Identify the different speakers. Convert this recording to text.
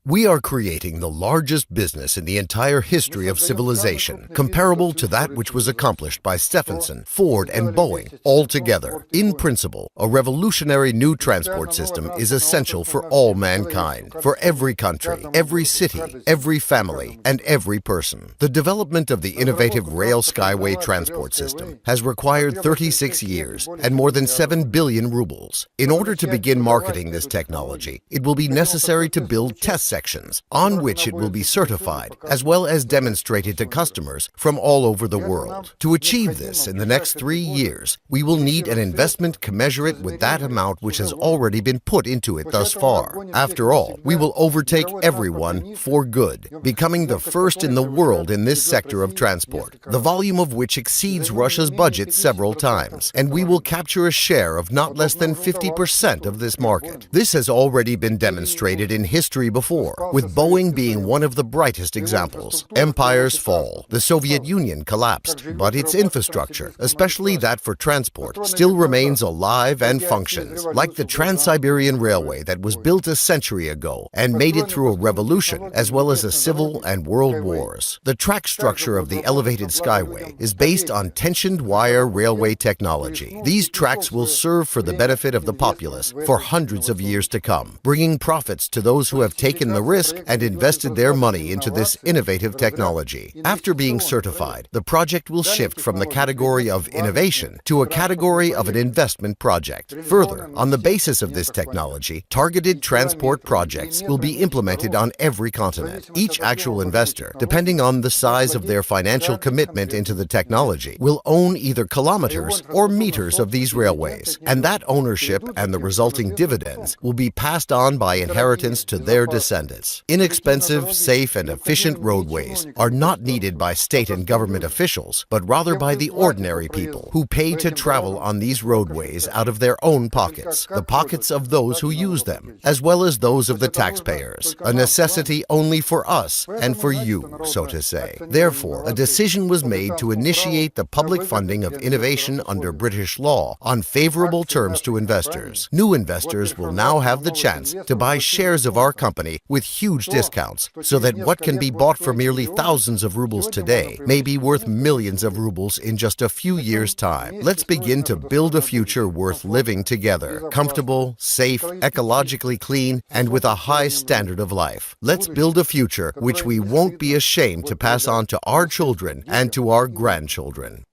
Speaker 1: We are creating the largest business in the entire history of civilization, comparable to that which was accomplished by Stephenson, Ford, and Boeing all together. In principle, a revolutionary new transport system is essential for all mankind, for every country, every city, every family, and every person. The development of the innovative rail SkyWay transport system has required 36 years and more than 7 billion rubles. In order to begin marketing this technology, it will be necessary to build test sections on which it will be certified, as well as demonstrated to customers from all over the world. To achieve this in the next 3 years, we will need an investment commensurate with that amount which has already been put into it thus far. After all, we will overtake everyone for good, becoming the first in the world in this sector of transport, the volume of which exceeds Russia's budget several times, and we will capture a share of not less than 50% of this market. This has already been demonstrated in history before, with Boeing being one of the brightest examples. Empires fall. The Soviet Union collapsed, but its infrastructure, especially that for transport, still remains alive and functions, like the Trans-Siberian Railway that was built a century ago and made it through a revolution as well as a civil and world wars. The track structure of the elevated SkyWay is based on tensioned wire railway technology. These tracks will serve for the benefit of the populace for hundreds of years to come, bringing profits to those who have taken the risk and invested their money into this innovative technology. After being certified, the project will shift from the category of innovation to a category of an investment project. Further, on the basis of this technology, targeted transport projects will be implemented on every continent. Each actual investor, depending on the size of their financial commitment into the technology, will own either kilometers or meters of these railways, and that ownership and the resulting dividends will be passed on by inheritance to their descendants. Inexpensive, safe, and efficient roadways are not needed by state and government officials, but rather by the ordinary people who pay to travel on these roadways out of their own pockets, the pockets of those who use them, as well as those of the taxpayers, a necessity only for us and for you, so to say. Therefore, a decision was made to initiate the public funding of innovation under British law on favorable terms to investors. New investors will now have the chance to buy shares of our company with huge discounts, so that what can be bought for merely thousands of rubles today may be worth millions of rubles in just a few years' time. Let's begin to build a future worth living together, comfortable, safe, ecologically clean, and with a high standard of life. Let's build a future which we won't be ashamed to pass on to our children and to our grandchildren.